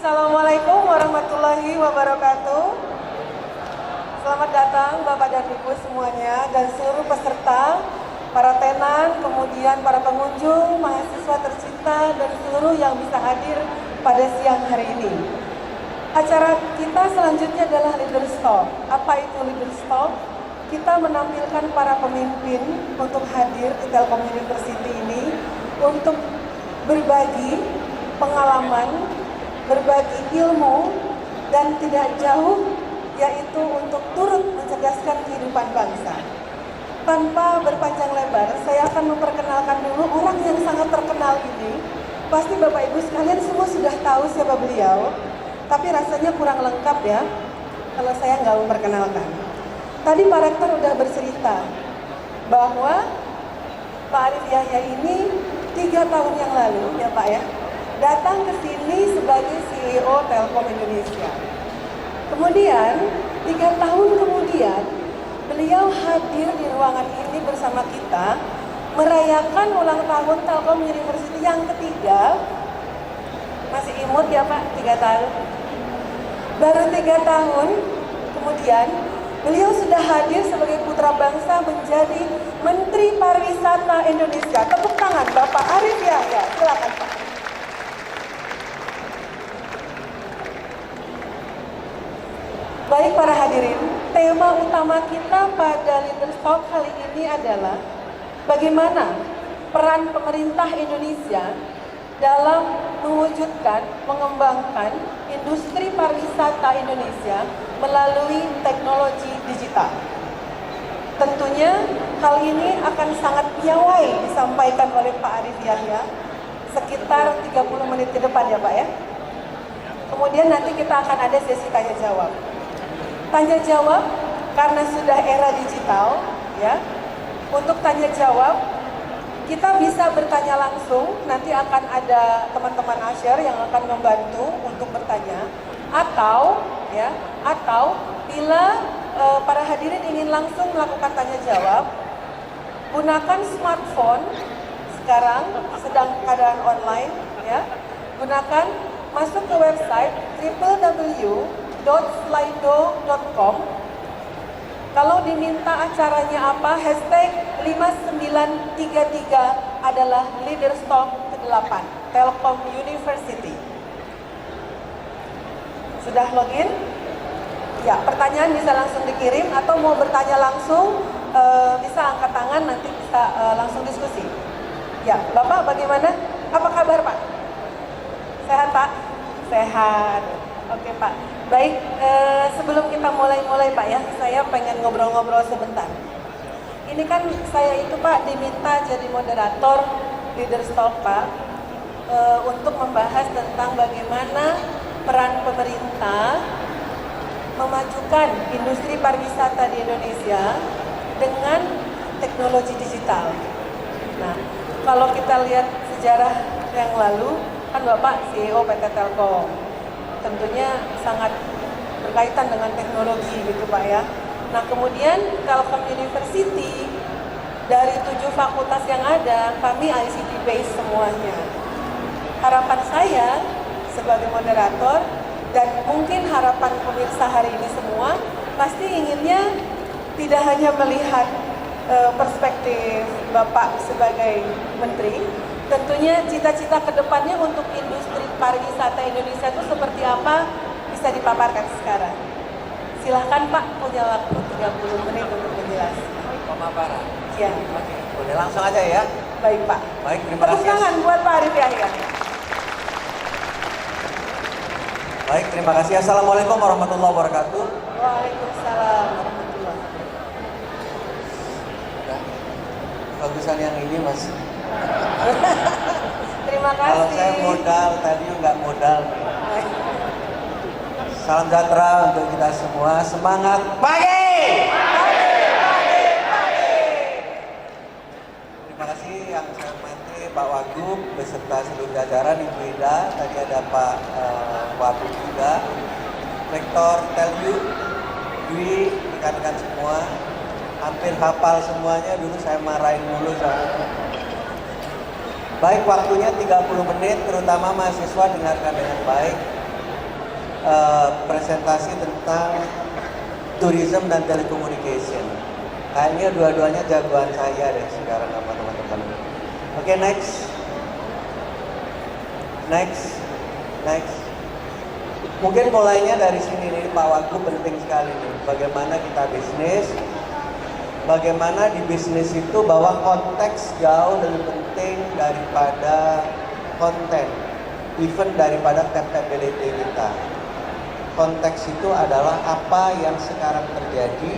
Assalamualaikum warahmatullahi wabarakatuh. Selamat datang Bapak dan Ibu semuanya dan seluruh peserta, para tenan, kemudian para pengunjung, mahasiswa tercinta dan seluruh yang bisa hadir pada siang hari ini. Acara kita selanjutnya adalah Leaders Talk. Apa itu Leaders Talk? Kita menampilkan para pemimpin untuk hadir di Telkom University ini untuk berbagi pengalaman, berbagi ilmu, dan tidak jauh yaitu untuk turut mencerdaskan kehidupan bangsa. Tanpa berpanjang lebar, saya akan memperkenalkan dulu orang yang sangat terkenal ini. Pasti Bapak Ibu sekalian semua sudah tahu siapa beliau, tapi rasanya kurang lengkap ya kalau saya nggak memperkenalkan. Tadi Pak Rektor udah bercerita bahwa Pak Arif Yahya ini 3 tahun yang lalu ya Pak ya, datang ke sini sebagai CEO Telkom Indonesia. Kemudian 3 tahun kemudian beliau hadir di ruangan ini bersama kita merayakan ulang tahun Telkom University yang ketiga. Masih imut ya Pak, 3 tahun. Baru 3 tahun kemudian beliau sudah hadir sebagai putra bangsa menjadi Menteri Pariwisata Indonesia. Tepuk tangan Bapak Arif Yahya, silakan Pak. Baik para hadirin, tema utama kita pada Leaders Talk kali ini adalah bagaimana peran pemerintah Indonesia dalam mewujudkan, mengembangkan industri pariwisata Indonesia melalui teknologi digital. Tentunya hal ini akan sangat piawai disampaikan oleh Pak Arif Yahya sekitar 30 menit ke depan ya Pak ya. Kemudian nanti kita akan ada sesi tanya jawab. Tanya jawab karena sudah era digital ya. Untuk tanya jawab kita bisa bertanya langsung, nanti akan ada teman-teman Asyar yang akan membantu untuk bertanya, atau bila para hadirin ingin langsung melakukan tanya jawab, gunakan smartphone sekarang sedang keadaan online ya. Gunakan, masuk ke website www.slido.com. Kalau diminta acaranya apa, hashtag 5933 adalah Leaders Talk ke-8 Telkom University. Sudah login? Ya, pertanyaan bisa langsung dikirim atau mau bertanya langsung bisa angkat tangan, nanti bisa langsung diskusi. Ya, Bapak bagaimana? Apa kabar Pak? Sehat Pak? Sehat. Oke Pak. Baik, sebelum kita mulai Pak ya, saya pengen ngobrol-ngobrol sebentar. Ini kan saya itu Pak diminta jadi moderator Leaders Talk Pak, untuk membahas tentang bagaimana peran pemerintah memajukan industri pariwisata di Indonesia dengan teknologi digital. Nah, kalau kita lihat sejarah yang lalu, kan Bapak CEO PT Telkom, tentunya sangat berkaitan dengan teknologi gitu Pak ya. Nah kemudian Telkom University dari 7 fakultas yang ada, kami ICT based semuanya. Harapan saya sebagai moderator dan mungkin harapan pemirsa hari ini semua, pasti inginnya tidak hanya melihat perspektif Bapak sebagai menteri, tentunya cita-cita kedepannya untuk industri pariwisata Indonesia itu seperti apa bisa dipaparkan sekarang. Silahkan Pak, punya waktu 30 menit untuk menjelaskan. Pemaparan? Ya. Oke, boleh langsung aja ya? Baik Pak. Baik, terima kasih. Tepuk tangan buat Pak Arif Yahya. Baik, terima kasih. Assalamualaikum warahmatullahi wabarakatuh. Waalaikumsalam warahmatullahi Ya, bagusan yang ini Mas. Terima kasih. Kalau saya modal, tadi nggak modal. Salam sejahtera untuk kita semua. Semangat pagi! Terima kasih yang saya hormati Pak Wagub beserta seluruh jajaran, Ibu Ida, tadi ada Pak Wagub juga, Rektor Telyu, Dwi, rekan-rekan semua, hampir hafal semuanya, dulu saya marahin mulu sama. Baik, waktunya 30 menit, terutama mahasiswa dengarkan dengan baik. presentasi tentang tourism dan telecommunication. Kayaknya dua-duanya jagoan saya deh sekarang sama teman-teman. Oke, next. Mungkin mulainya dari sini nih, Pak Wagub, penting sekali nih. Bagaimana kita bisnis, bagaimana di bisnis itu bahwa konteks jauh lebih penting daripada konten, even daripada capability kita. Konteks itu adalah apa yang sekarang terjadi.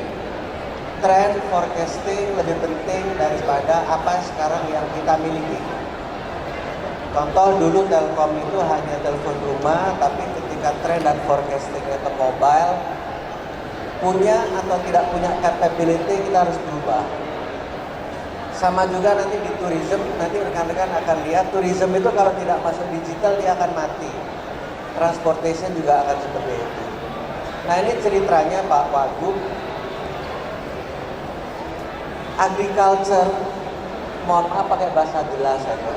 Trend forecasting lebih penting daripada apa sekarang yang kita miliki. Contoh dulu Telkom itu hanya telepon rumah, tapi ketika trend dan forecastingnya ke mobile, punya atau tidak punya capability kita harus berubah. Sama juga nanti di tourism, nanti rekan-rekan akan lihat tourism itu kalau tidak masuk digital dia akan mati. Transportation juga akan seperti itu. Nah, ini ceritanya Pak Wagub. Agriculture, mohon maaf pakai bahasa jelas saja.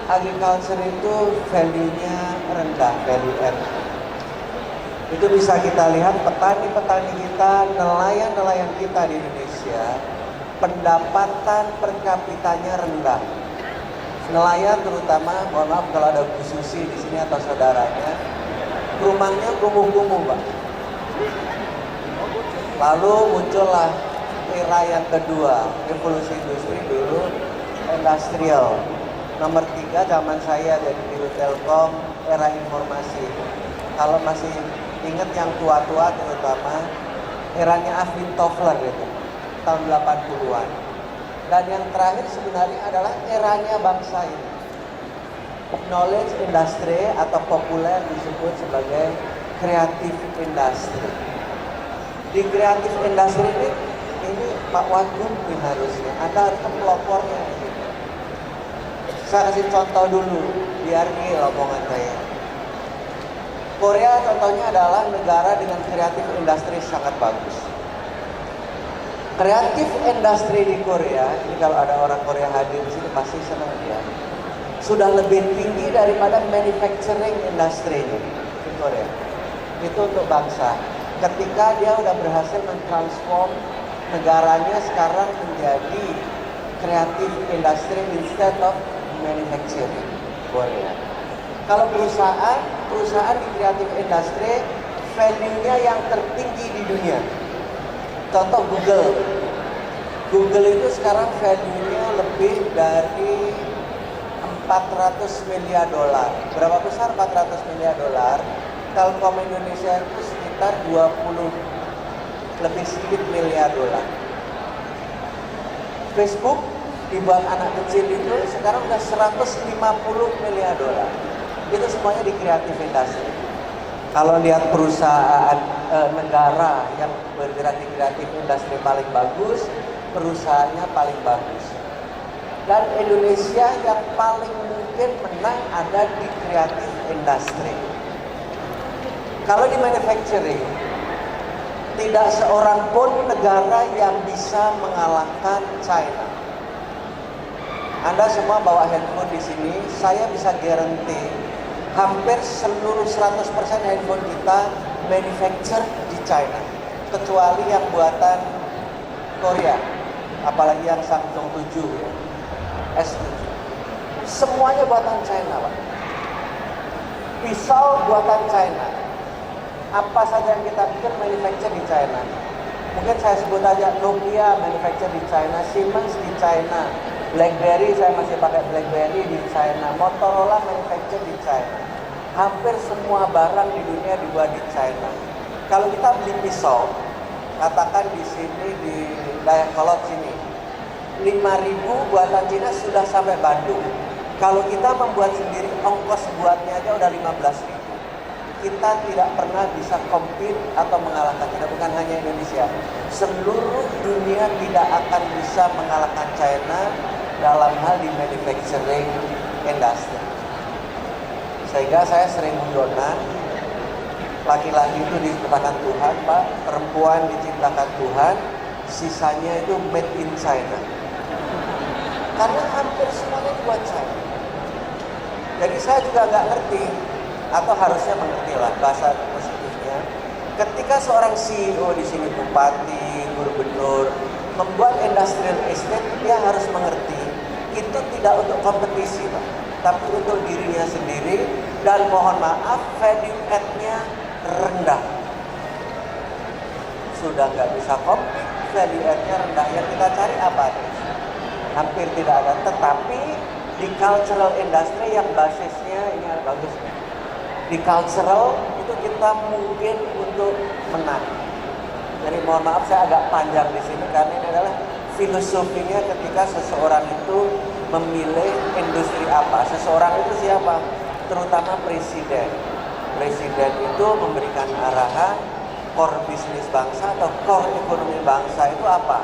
Agriculture itu value-nya rendah, value add. Itu bisa kita lihat petani-petani kita, nelayan-nelayan kita di Indonesia, pendapatan per kapitanya rendah. Nelayan terutama, mohon maaf kalau ada Bu Susi di sini atau saudaranya, rumahnya kumuh-kumuh, Pak. Lalu muncullah era yang kedua, revolusi industri dulu, industrial. Nomor 3 zaman saya jadi di Telkom, era informasi. Kalau masih ingat yang tua-tua terutama, eranya Alvin Toffler itu, tahun 80-an. Dan yang terakhir sebenarnya adalah eranya bangsa ini. Knowledge industry atau populer disebut sebagai creative industry. Di creative industry ini Pak Wagub nih harusnya, Anda harus pelopornya. Saya kasih contoh dulu, biar nih omongan saya. Korea contohnya adalah negara dengan kreatif industri sangat bagus. Kreatif industri di Korea, ini kalau ada orang Korea hadir di sini pasti senang ya. Sudah lebih tinggi daripada manufacturing industri di Korea. Itu untuk bangsa. Ketika dia udah berhasil mentransform negaranya sekarang menjadi kreatif industri instead of manufacturing Korea. Kalau perusahaan di kreatif industri value-nya yang tertinggi di dunia. Contoh Google itu sekarang value-nya lebih dari 400 miliar dolar. Berapa besar 400 miliar dolar? Telkom Indonesia itu sekitar 20 lebih sedikit miliar dolar. Facebook dibuat anak kecil itu sekarang udah 150 miliar dolar. Itu semuanya di kreatif industri. Kalau lihat perusahaan negara yang bergerak di kreatif industri paling bagus, perusahaannya paling bagus. Dan Indonesia yang paling mungkin menang ada di kreatif industri. Kalau di manufacturing, tidak seorang pun negara yang bisa mengalahkan China. Anda semua bawa handphone di sini, saya bisa guarantee hampir seluruh 100% handphone kita manufacture di China. Kecuali yang buatan Korea, apalagi yang Samsung 7 ya, S7. Semuanya buatan China, Pak. Pisau buatan China. Apa saja yang kita bikin manufacture di China. Mungkin saya sebut aja Nokia manufacture di China, Siemens di China, BlackBerry, saya masih pakai BlackBerry di China, Motorola manufacture di China. Hampir semua barang di dunia dibuat di China. Kalau kita beli pisau, katakan di sini di Dayakolot sini, 5.000 buatan Cina sudah sampai Bandung. Kalau kita membuat sendiri, ongkos buatnya aja udah 15.000. Kita tidak pernah bisa compete atau mengalahkan China, bukan hanya Indonesia. Seluruh dunia tidak akan bisa mengalahkan China dalam hal di manufacturing industry. Sehingga saya sering guyonan, laki-laki itu diciptakan Tuhan, Pak, perempuan diciptakan Tuhan, sisanya itu made in China. Karena hampir semuanya dibuat China. Jadi saya juga nggak ngerti, atau harusnya mengerti lah bahasa positif. Ketika seorang CEO di sini, bupati, gubernur, membuat industrial estate, dia harus mengerti itu tidak untuk kompetisi, Pak, tapi untuk dirinya sendiri, dan mohon maaf value add-nya rendah. Sudah nggak bisa compete, value add-nya rendah. Yang kita cari apa? Hampir tidak ada. Tetapi di cultural industry yang basisnya ini bagus. Di cultural itu kita mungkin untuk menang. Jadi mohon maaf saya agak panjang di sini karena ini adalah filosofinya ketika seseorang itu memilih industri apa. Seseorang itu siapa? Terutama presiden. Presiden itu memberikan arahan core bisnis bangsa atau core ekonomi bangsa itu apa.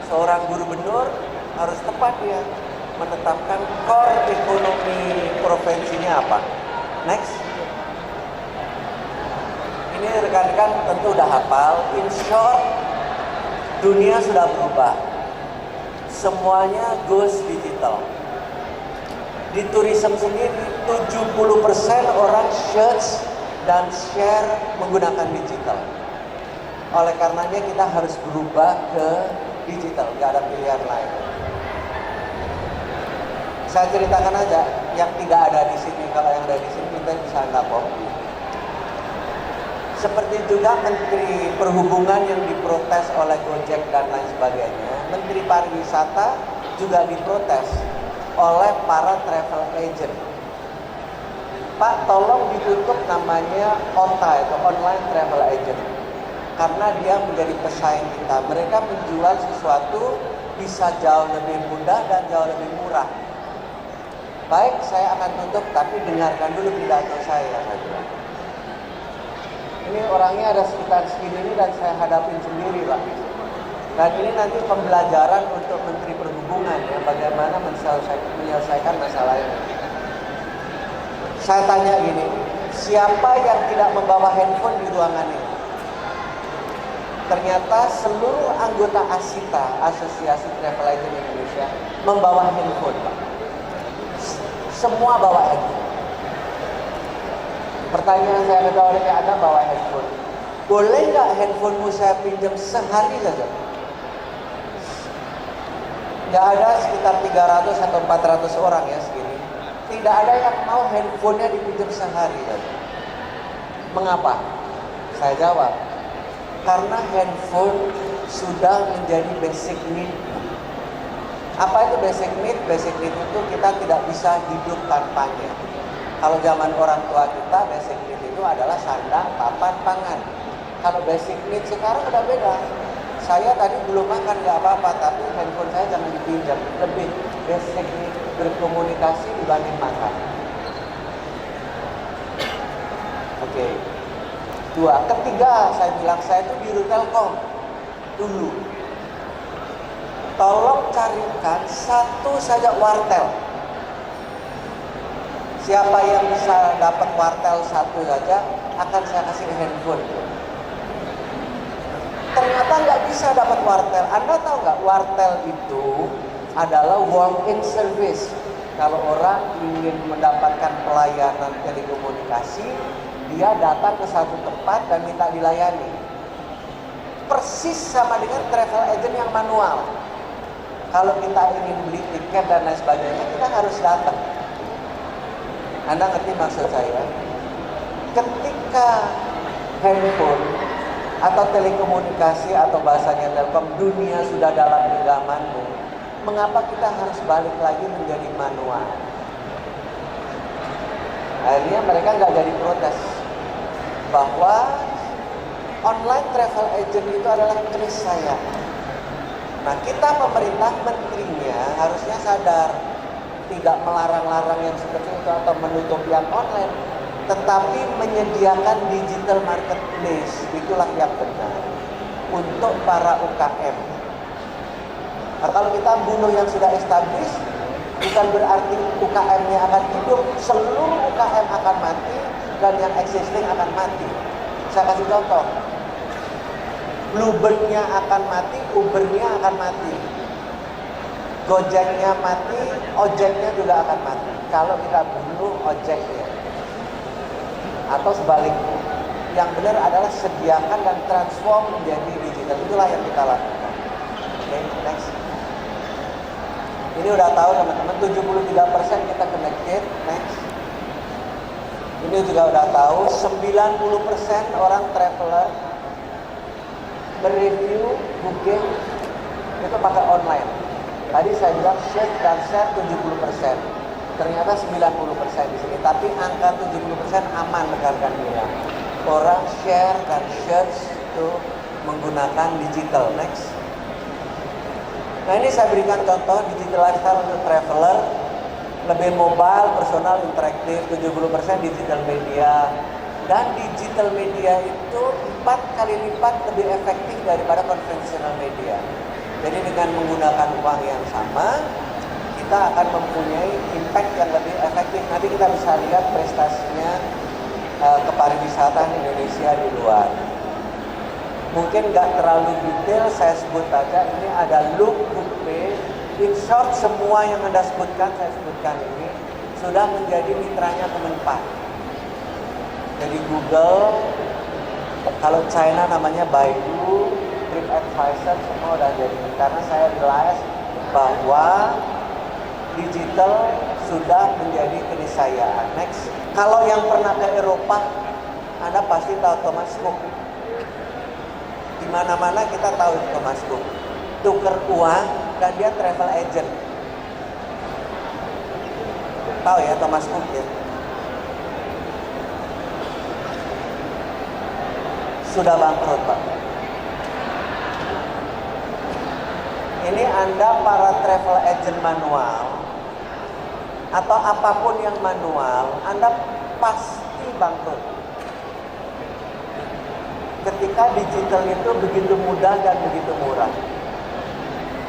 Seorang gubernur harus tepat dia menetapkan core ekonomi provinsinya apa. Next. Ini rekan-rekan tentu udah hafal. In short, dunia sudah berubah. Semuanya goes digital. Di tourism sendiri 70% orang search dan share menggunakan digital. Oleh karenanya kita harus berubah ke digital, gak ada pilihan lain. Saya ceritakan aja yang tidak ada di sini. Kalau yang ada di sini kita bisa nggak copy. Seperti juga Menteri Perhubungan yang diprotes oleh Gojek dan lain sebagainya. Menteri Pariwisata juga diprotes oleh para travel agent. Pak, tolong ditutup namanya OTA, itu online travel agent. Karena dia menjadi pesaing kita. Mereka menjual sesuatu bisa jauh lebih mudah dan jauh lebih murah. Baik, saya akan tutup, tapi dengarkan dulu pidato saya. Ini orangnya ada sekitar segini ini dan saya hadapin sendiri, Pak. Dan ini nanti pembelajaran untuk Menteri Perhubungan ya, bagaimana menyelesaikan masalah ini. Saya tanya gini, siapa yang tidak membawa handphone di ruangan ini? Ternyata seluruh anggota ASITA, Asosiasi Travel Agent Indonesia, membawa handphone, Pak. Semua bawa handphone. Pertanyaan saya kepada oleh Anda, bawa handphone. Boleh nggak handphonemu saya pinjam sehari saja? Nggak ada, sekitar 300 atau 400 orang ya segini. Tidak ada yang mau handphonenya dipinjam sehari saja. Mengapa? Saya jawab, karena handphone sudah menjadi basic need. Apa itu basic need? Basic need itu kita tidak bisa hidup tanpanya. Kalau zaman orang tua kita, basic need itu adalah sandang, papan, pangan. Kalau basic need sekarang udah beda. Saya tadi belum makan nggak apa-apa, tapi handphone saya jangan dipinjam. Lebih basic need berkomunikasi dibanding makan. Oke. Dua. Ketiga, saya bilang saya itu biru Telkom dulu. Tolong carikan satu saja wartel. Siapa yang bisa dapat wartel satu saja, akan saya kasih handphone. Ternyata nggak bisa dapat wartel. Anda tahu nggak, wartel itu adalah walk-in service. Kalau orang ingin mendapatkan pelayanan telekomunikasi, dia datang ke satu tempat dan minta dilayani. Persis sama dengan travel agent yang manual. Kalau kita ingin beli tiket dan lain sebagainya, kita harus datang. Anda ngerti maksud saya? Ketika handphone atau telekomunikasi atau bahasanya Telkom, dunia sudah dalam genggamanmu, mengapa kita harus balik lagi menjadi manual? Akhirnya mereka nggak jadi protes bahwa online travel agent itu adalah kris saya. Nah, kita pemerintah, menterinya harusnya sadar, tidak melarang-larang yang seperti itu atau menutup yang online, tetapi menyediakan digital marketplace. Itulah yang benar untuk para UKM. Nah, kalau kita bunuh yang sudah established, bukan berarti UKM-nya akan hidup. Seluruh UKM akan mati dan yang existing akan mati. Saya kasih contoh, Bluebird-nya akan mati, Uber-nya akan mati, Gojek-nya mati, ojeknya juga akan mati kalau kita bunuh ojeknya. Atau sebaliknya, yang benar adalah sediakan dan transform menjadi digital. Itulah yang kita lakukan. Oke, next. Ini udah tahu teman-teman, 73% kita connected. Next. Ini juga udah tahu, 90% orang traveler mereview booking itu pakai online. Tadi saya bilang share 70%. Ternyata 90% di sini, tapi angka 70% aman rekan-rekan bilang. Orang share dan search itu menggunakan digital. Next. Nah, ini saya berikan contoh digital lifestyle untuk traveler, lebih mobile, personal, interaktif, 70% digital media. Dan digital media itu 4 kali lipat lebih efektif daripada konvensional media. Jadi dengan menggunakan uang yang sama, kita akan mempunyai impact yang lebih efektif. Nanti kita bisa lihat prestasinya kepariwisataan Indonesia di luar. Mungkin nggak terlalu detail, saya sebut aja. Ini ada Look, Book, Pay. In short, semua yang Anda sebutkan, saya sebutkan ini sudah menjadi mitranya Kemenpar. Jadi Google, kalau China namanya Baidu, TripAdvisor, semua udah jadi. Karena saya realize bahwa digital sudah menjadi keniscayaan. Next. Kalau yang pernah ke Eropa, Anda pasti tahu Thomas Cook. Di mana-mana kita tahu Thomas Cook. Tuker uang dan dia travel agent. Tahu ya Thomas Cook ya? Sudah bangkrut, Pak. Ini Anda para travel agent manual atau apapun yang manual, Anda pasti bangkrut. Ketika digital itu begitu mudah dan begitu murah.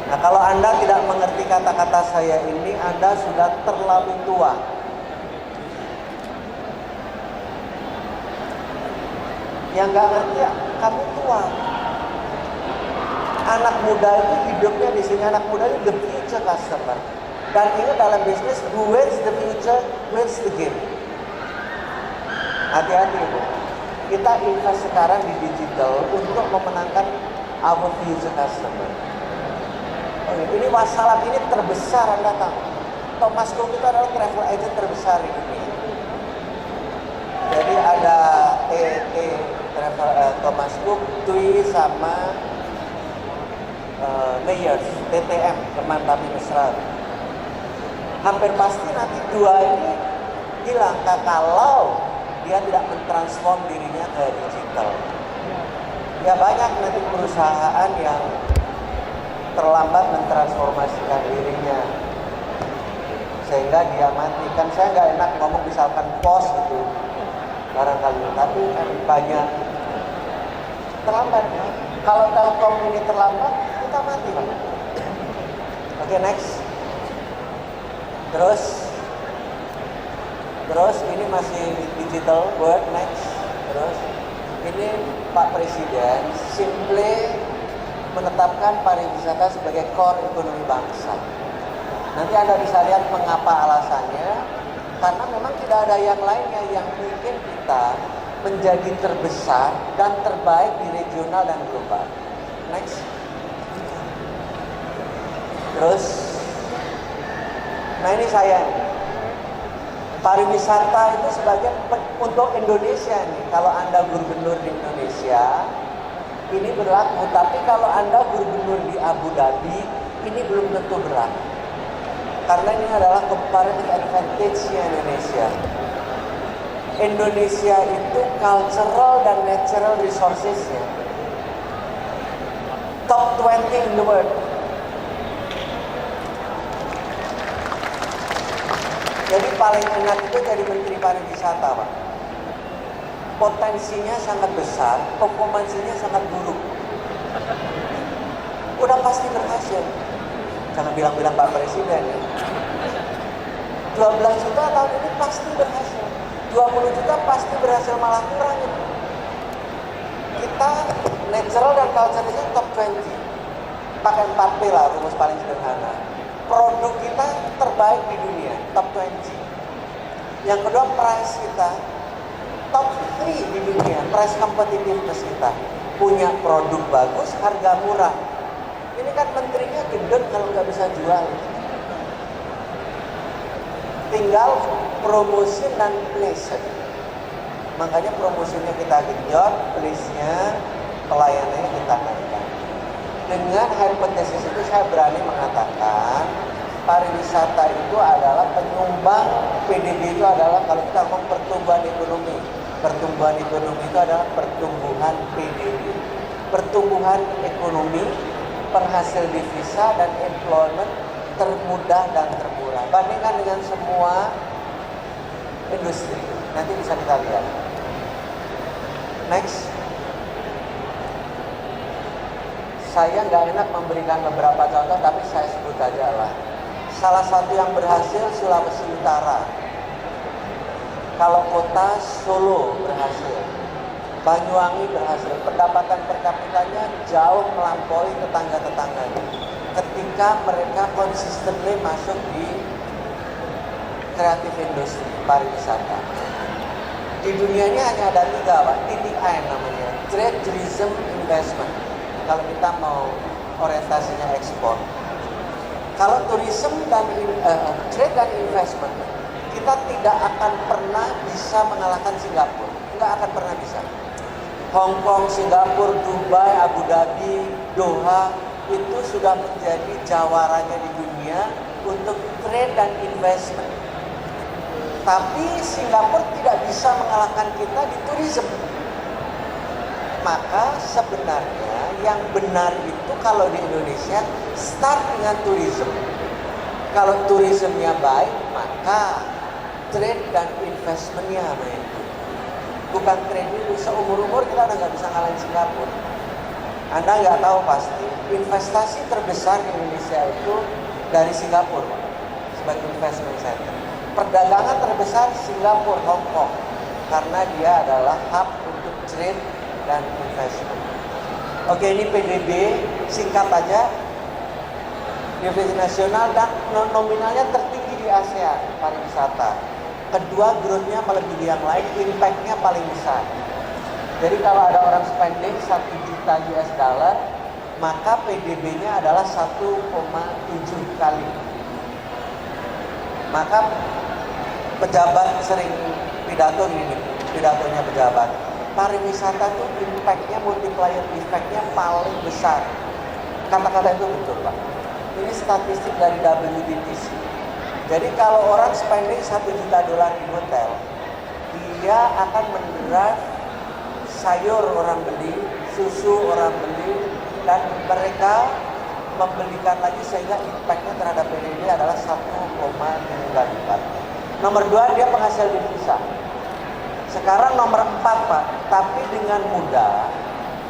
Nah, kalau Anda tidak mengerti kata-kata saya ini, Anda sudah terlalu tua. Yang nggak ngerti ya, kamu tua. Anak muda itu hidupnya di sini, anak muda itu the future customer. Dan ingat dalam bisnis, who wins the future, wins the game. Hati-hati itu. Kita invest sekarang di digital untuk memenangkan our future customer. Oke, ini masalah ini terbesar Anda tahu. Thomas Cook itu adalah travel agent terbesar di dunia. Jadi ada Thomas Cook, TUI sama Mayors, TTM, teman tapi mesra. Hampir pasti nanti dua ini hilang kalau dia tidak mentransform dirinya ke digital. Ya banyak nanti perusahaan yang terlambat mentransformasikan dirinya sehingga dia mati. Kan saya nggak enak ngomong misalkan pos gitu barangkali, tapi kan banyak terlambat ya. Kalau Telkom ini terlambat, kita mati Pak. Oke, next. Terus ini masih digital world. Next. Terus ini Pak Presiden simply menetapkan pariwisata sebagai core ekonomi bangsa. Nanti Anda bisa lihat mengapa alasannya, karena memang tidak ada yang lainnya yang mungkin kita menjadi terbesar dan terbaik di regional dan global. Next. Terus, nah ini saya pariwisata itu sebagai untuk Indonesia nih. Kalau Anda gubernur di Indonesia, ini berlaku. Tapi kalau Anda gubernur di Abu Dhabi, ini belum tentu berlaku. Karena ini adalah comparative advantage-nya Indonesia. Indonesia itu cultural dan natural resources-nya top 20 in the world. Jadi paling enak itu jadi menteri pariwisata, Pak. Potensinya sangat besar, performansinya sangat buruk. Udah pasti berhasil. Jangan bilang-bilang Pak Presiden ya. 12 juta tahun ini pasti berhasil. 20 juta pasti berhasil, malah kurang itu. Kita natural dan culture-nya top 20. Pakai 4P lah, rumus paling sederhana. Produk kita terbaik di dunia, top 20. Yang kedua, price kita top 15. 3 di dunia, price competitiveness kita. Punya produk bagus, harga murah. Ini kan menterinya gendut kalau nggak bisa jual. Tinggal promosi dan place. Makanya promosinya kita genjot, place-nya, pelayanannya kita naikkan. Dengan hipotesis itu saya berani mengatakan pariwisata itu adalah penyumbang PDB, itu adalah kalau kita ngomong pertumbuhan ekonomi. Pertumbuhan ekonomi itu adalah pertumbuhan PDB. Pertumbuhan ekonomi, penghasil devisa dan employment termudah dan termurah. Bandingkan dengan semua industri. Nanti bisa kita lihat. Next. Saya nggak enak memberikan beberapa contoh, tapi saya sebut aja lah. Salah satu yang berhasil Sulawesi Utara. Kalau kota Solo berhasil, Banyuwangi berhasil. Pendapatan per kapitanya jauh melampaui tetangga-tetangganya. Ketika mereka konsisten masuk di kreatif industri pariwisata. Di dunia ini hanya ada 3, Pak. TTI namanya, Trade, Tourism, Investment. Kalau kita mau orientasinya ekspor. Kalau tourism dan trade dan investment, kita tidak akan pernah bisa mengalahkan Singapura. Nggak akan pernah bisa. Hong Kong, Singapura, Dubai, Abu Dhabi, Doha, itu sudah menjadi jawaranya di dunia untuk trade dan investment. Tapi Singapura tidak bisa mengalahkan kita di tourism. Maka sebenarnya yang benar itu kalau di Indonesia start dengan tourism. Kalau tourismnya baik, maka trade dan investmentnya baik. Bukan trade itu, seumur-umur kita udah nggak bisa ngalahin Singapura. Anda nggak tahu pasti, investasi terbesar di Indonesia itu dari Singapura sebagai investment center. Perdagangan terbesar Singapura, Hong Kong, karena dia adalah hub untuk trade dan investment. Oke, ini PDB singkat aja. Defisit nasional dan nominalnya tertinggi di ASEAN pariwisata. Kedua, growth-nya melebihi yang lain, impact-nya paling besar. Jadi kalau ada orang spending 1 juta US dollar, maka PDB-nya adalah 1,7 kali. Maka pejabat sering pidato gini, pidatonya pejabat. Pariwisata itu impact-nya, multiplier effect-nya paling besar. Kata-kata itu betul, Pak. Ini statistik dari WDTC. Jadi kalau orang spending 1 juta dolar di hotel, dia akan mendrive sayur orang beli, susu orang beli, dan mereka membelikan lagi sehingga impact-nya terhadap PDB adalah 1,3 lipat. Nomor 2, dia penghasil devisa. Sekarang nomor 4, Pak, tapi dengan mudah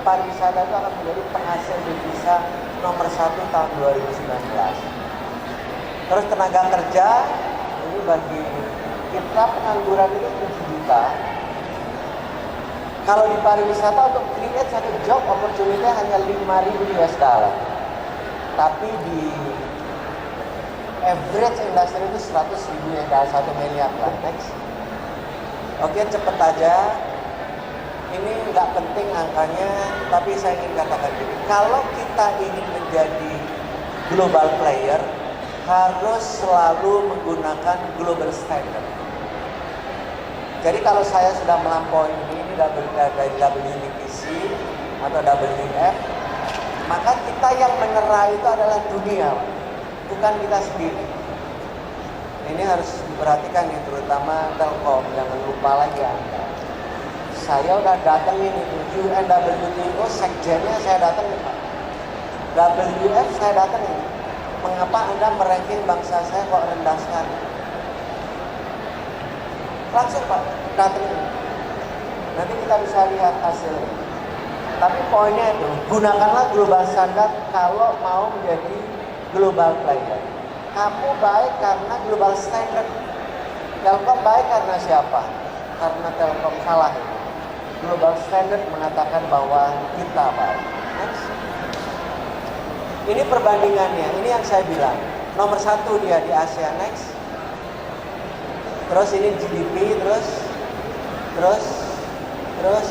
pariwisata itu akan menjadi penghasil devisa nomor 1 tahun 2019. Terus tenaga kerja, ini bagi kita pengangguran itu 7 juta. Kalau di pariwisata untuk create satu job opportunity hanya 5.000 US dollar. Tapi di average industri itu 100.000 US dollar, 1 miliar lah. Next. Oke, cepet aja. Ini nggak penting angkanya, tapi saya ingin katakan gini. Kalau kita ingin menjadi global player, harus selalu menggunakan global standard. Jadi kalau saya sudah melampaui ini dari WDTC atau WF, maka kita yang menerai itu adalah dunia, bukan kita sendiri. Ini harus diperhatikan nih, terutama Telkom, jangan lupa lagi Anda. Saya udah datengin itu UNWTO, sekjennya saya datengin, Pak. WF saya datengin. Mengapa Anda meranking bangsa saya kok rendah sekali? Langsung, Pak, datengin. Nanti kita bisa lihat hasilnya. Tapi poinnya itu, gunakanlah global standard kalau mau menjadi global player. Kamu baik karena global standard. Telkom baik karena siapa? Karena Telkom salah. Global standard mengatakan bahwa kita baik. Next. Ini perbandingannya, ini yang saya bilang. Nomor 1 dia di ASEAN. Next. Terus ini GDP, terus terus.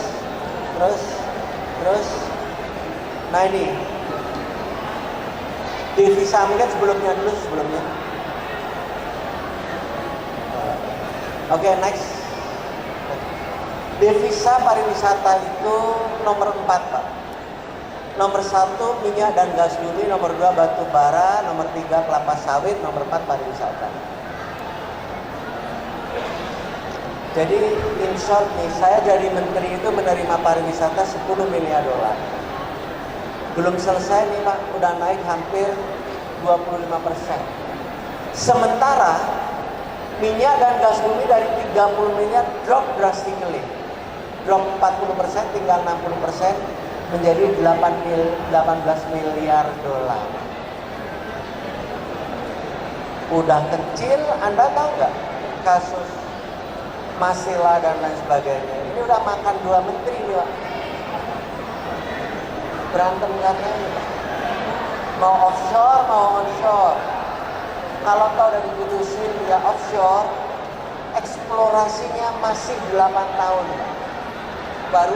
Nah ini, devisa mungkin sebelumnya. Oke, next. Devisa pariwisata itu nomor 4, Pak. Nomor 1 minyak dan gas bumi, nomor 2 batu bara, nomor 3 kelapa sawit, nomor 4 pariwisata. Jadi in short nih, saya jadi menteri itu menerima pariwisata 10 miliar dolar. Belum selesai nih Pak, udah naik hampir 25%. Sementara minyak dan gas bumi dari 30 miliar drop drastically. Drop 40%, tinggal 60%, menjadi 18 miliar dolar. Udah kecil, Anda tahu nggak kasus Masila dan lain sebagainya. Ini udah makan 2 menteri nih Pak. Berantem karena ini Pak. Mau offshore, mau onshore. Kalau kau udah diputusin dia offshore, eksplorasinya masih 8 tahun. Baru